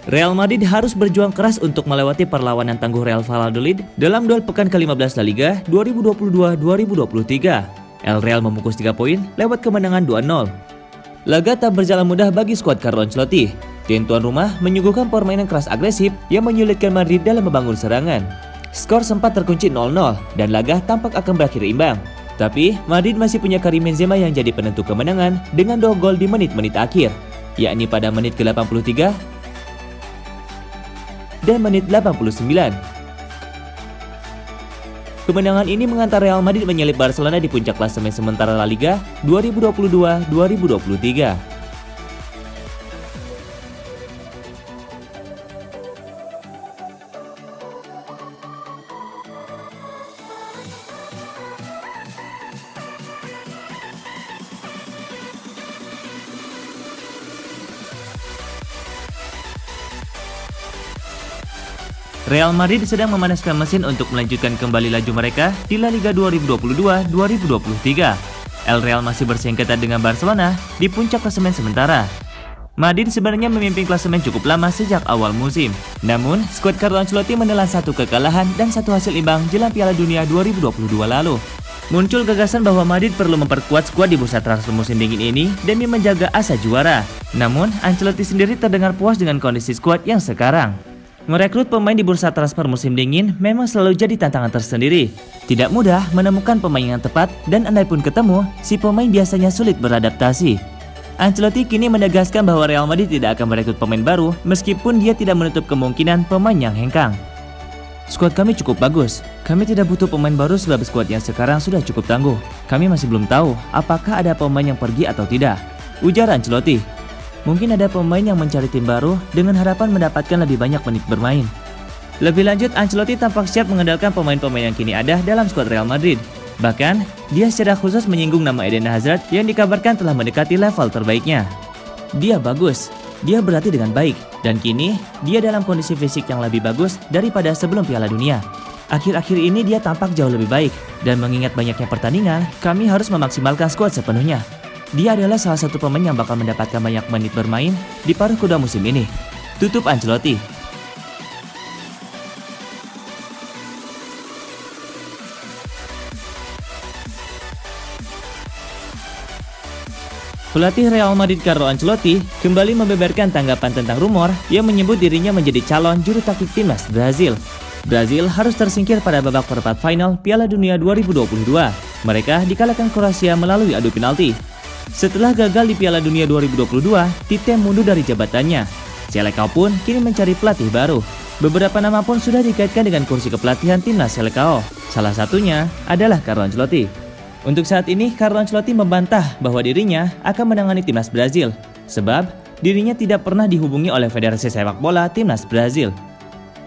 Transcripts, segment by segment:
Real Madrid harus berjuang keras untuk melewati perlawanan tangguh Real Valladolid dalam duel pekan ke-15 La Liga 2022-2023. El Real membungkus 3 poin lewat kemenangan 2-0. Laga tak berjalan mudah bagi skuad Carlo Ancelotti. Tim tuan rumah menyuguhkan permainan keras agresif yang menyulitkan Madrid dalam membangun serangan. Skor sempat terkunci 0-0 dan laga tampak akan berakhir imbang. Tapi Madrid masih punya Karim Benzema yang jadi penentu kemenangan dengan 2 gol di menit-menit akhir, yakni pada menit ke-83 dan menit 89. Kemenangan ini mengantar Real Madrid menyalip Barcelona di puncak klasemen sementara La Liga 2022-2023. Real Madrid sedang memanaskan mesin untuk melanjutkan kembali laju mereka di La Liga 2022-2023. El Real masih bersaing ketat dengan Barcelona di puncak klasemen sementara. Madrid sebenarnya memimpin klasemen cukup lama sejak awal musim. Namun, skuad Carlo Ancelotti menelan 1 kekalahan dan 1 hasil imbang jelang Piala Dunia 2022 lalu. Muncul gagasan bahwa Madrid perlu memperkuat skuad di bursa transfer musim dingin ini demi menjaga asa juara. Namun, Ancelotti sendiri terdengar puas dengan kondisi skuad yang sekarang. Merekrut pemain di bursa transfer musim dingin memang selalu jadi tantangan tersendiri. Tidak mudah menemukan pemain yang tepat dan andai pun ketemu, si pemain biasanya sulit beradaptasi. Ancelotti kini menegaskan bahwa Real Madrid tidak akan merekrut pemain baru meskipun dia tidak menutup kemungkinan pemain yang hengkang. Skuad kami cukup bagus. Kami tidak butuh pemain baru sebab skuad yang sekarang sudah cukup tangguh. Kami masih belum tahu apakah ada pemain yang pergi atau tidak, ujar Ancelotti. Mungkin ada pemain yang mencari tim baru dengan harapan mendapatkan lebih banyak menit bermain. Lebih lanjut, Ancelotti tampak siap mengandalkan pemain-pemain yang kini ada dalam skuad Real Madrid. Bahkan, dia secara khusus menyinggung nama Eden Hazard yang dikabarkan telah mendekati level terbaiknya. Dia bagus, dia berlatih dengan baik, dan kini dia dalam kondisi fisik yang lebih bagus daripada sebelum Piala Dunia. Akhir-akhir ini dia tampak jauh lebih baik, dan mengingat banyaknya pertandingan, kami harus memaksimalkan skuad sepenuhnya. Dia adalah salah satu pemain yang bakal mendapatkan banyak menit bermain di paruh kedua musim ini, tutup Ancelotti. Pelatih Real Madrid Carlo Ancelotti kembali membeberkan tanggapan tentang rumor yang menyebut dirinya menjadi calon juru taktik timnas Brazil. Brazil harus tersingkir pada babak perempat final Piala Dunia 2022. Mereka dikalahkan Kroasia melalui adu penalti. Setelah gagal di Piala Dunia 2022, Tite mundur dari jabatannya. Selecao pun kini mencari pelatih baru. Beberapa nama pun sudah dikaitkan dengan kursi kepelatihan timnas Selecao. Salah satunya adalah Carlo Ancelotti. Untuk saat ini, Carlo Ancelotti membantah bahwa dirinya akan menangani timnas Brazil, sebab dirinya tidak pernah dihubungi oleh Federasi Sepak Bola Timnas Brazil.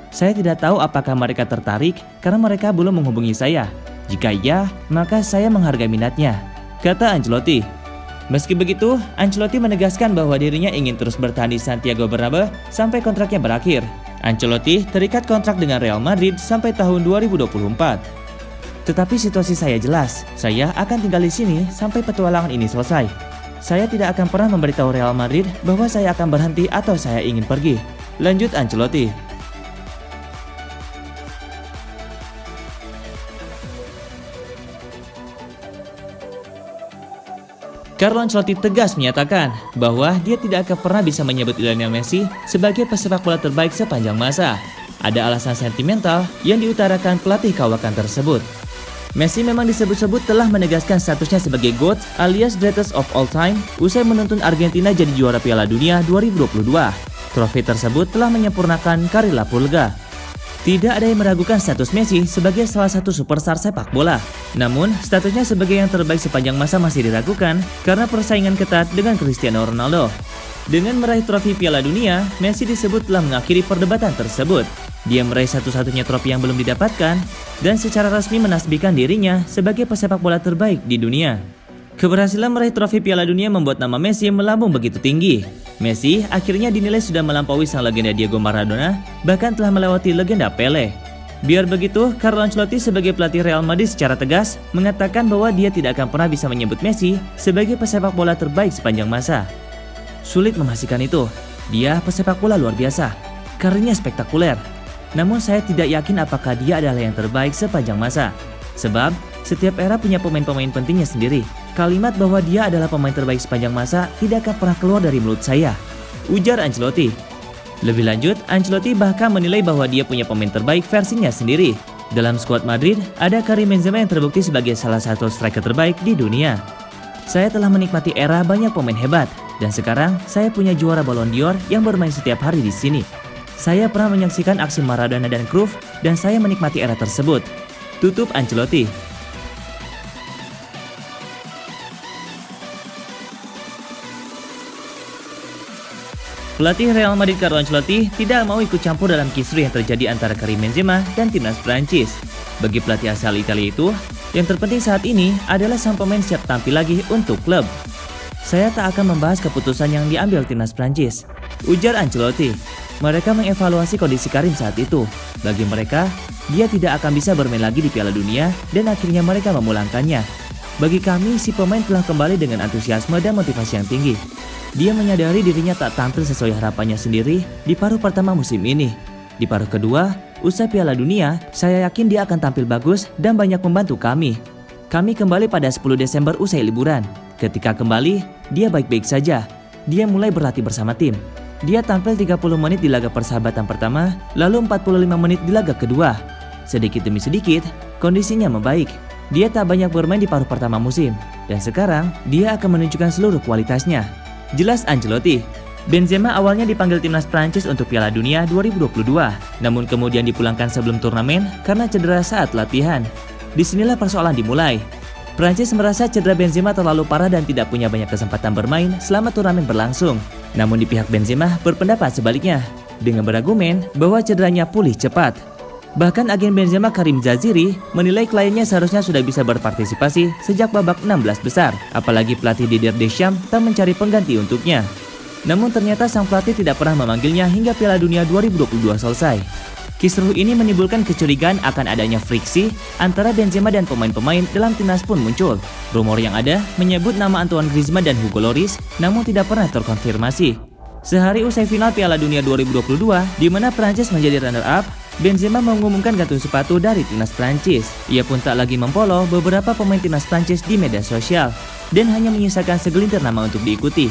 Saya tidak tahu apakah mereka tertarik karena mereka belum menghubungi saya. Jika iya, maka saya menghargai minatnya, kata Ancelotti. Meski begitu, Ancelotti menegaskan bahwa dirinya ingin terus bertahan di Santiago Bernabeu sampai kontraknya berakhir. Ancelotti terikat kontrak dengan Real Madrid sampai tahun 2024. Tetapi situasi saya jelas, saya akan tinggal di sini sampai petualangan ini selesai. Saya tidak akan pernah memberitahu Real Madrid bahwa saya akan berhenti atau saya ingin pergi, lanjut Ancelotti. Carlo Ancelotti tegas menyatakan bahwa dia tidak akan pernah bisa menyebut Lionel Messi sebagai pesepak bola terbaik sepanjang masa. Ada alasan sentimental yang diutarakan pelatih kawakan tersebut. Messi memang disebut-sebut telah menegaskan statusnya sebagai GOAT alias Greatest of All Time usai menuntun Argentina jadi juara Piala Dunia 2022. Trofi tersebut telah menyempurnakan karir La Pulga. Tidak ada yang meragukan status Messi sebagai salah satu superstar sepak bola. Namun, statusnya sebagai yang terbaik sepanjang masa masih diragukan karena persaingan ketat dengan Cristiano Ronaldo. Dengan meraih trofi Piala Dunia, Messi disebut telah mengakhiri perdebatan tersebut. Dia meraih satu-satunya trofi yang belum didapatkan dan secara resmi menasbihkan dirinya sebagai pesepak bola terbaik di dunia. Keberhasilan meraih trofi Piala Dunia membuat nama Messi melambung begitu tinggi. Messi akhirnya dinilai sudah melampaui sang legenda Diego Maradona, bahkan telah melewati legenda Pele. Biar begitu, Carlo Ancelotti sebagai pelatih Real Madrid secara tegas mengatakan bahwa dia tidak akan pernah bisa menyebut Messi sebagai pesepak bola terbaik sepanjang masa. Sulit memastikan itu. Dia pesepak bola luar biasa. Karirnya spektakuler. Namun saya tidak yakin apakah dia adalah yang terbaik sepanjang masa. Sebab setiap era punya pemain-pemain pentingnya sendiri. Kalimat bahwa dia adalah pemain terbaik sepanjang masa tidak akan pernah keluar dari mulut saya, ujar Ancelotti. Lebih lanjut, Ancelotti bahkan menilai bahwa dia punya pemain terbaik versinya sendiri. Dalam skuad Madrid, ada Karim Benzema yang terbukti sebagai salah satu striker terbaik di dunia. Saya telah menikmati era banyak pemain hebat, dan sekarang saya punya juara Ballon d'Or yang bermain setiap hari di sini. Saya pernah menyaksikan aksi Maradona dan Cruyff, dan saya menikmati era tersebut, tutup Ancelotti. Pelatih Real Madrid Carlo Ancelotti tidak mau ikut campur dalam kisruh yang terjadi antara Karim Benzema dan timnas Prancis. Bagi pelatih asal Italia itu, yang terpenting saat ini adalah sang pemain siap tampil lagi untuk klub. Saya tak akan membahas keputusan yang diambil timnas Prancis, ujar Ancelotti. Mereka mengevaluasi kondisi Karim saat itu. Bagi mereka, dia tidak akan bisa bermain lagi di Piala Dunia dan akhirnya mereka memulangkannya. Bagi kami, si pemain telah kembali dengan antusiasme dan motivasi yang tinggi. Dia menyadari dirinya tak tampil sesuai harapannya sendiri di paruh pertama musim ini. Di paruh kedua, usai Piala Dunia, saya yakin dia akan tampil bagus dan banyak membantu kami. Kami kembali pada 10 Desember usai liburan. Ketika kembali, dia baik-baik saja. Dia mulai berlatih bersama tim. Dia tampil 30 menit di laga persahabatan pertama, lalu 45 menit di laga kedua. Sedikit demi sedikit, kondisinya membaik. Dia tak banyak bermain di paruh pertama musim, dan sekarang dia akan menunjukkan seluruh kualitasnya, jelas Ancelotti. Benzema awalnya dipanggil timnas Prancis untuk Piala Dunia 2022, namun kemudian dipulangkan sebelum turnamen karena cedera saat latihan. Disinilah persoalan dimulai. Prancis merasa cedera Benzema terlalu parah dan tidak punya banyak kesempatan bermain selama turnamen berlangsung. Namun di pihak Benzema berpendapat sebaliknya, dengan berargumen bahwa cederanya pulih cepat. Bahkan agen Benzema Karim Zaziri menilai kliennya seharusnya sudah bisa berpartisipasi sejak babak 16 besar, apalagi pelatih Didier Deschamps tak mencari pengganti untuknya. Namun ternyata sang pelatih tidak pernah memanggilnya hingga Piala Dunia 2022 selesai. Kisruh ini menimbulkan kecurigaan akan adanya friksi antara Benzema dan pemain-pemain dalam timnas pun muncul. Rumor yang ada menyebut nama Antoine Griezmann dan Hugo Lloris, namun tidak pernah terkonfirmasi. Sehari usai final Piala Dunia 2022, di mana Prancis menjadi runner-up, Benzema mengumumkan gantung sepatu dari timnas Prancis. Ia pun tak lagi memfollow beberapa pemain timnas Prancis di media sosial dan hanya menyisakan segelintir nama untuk diikuti.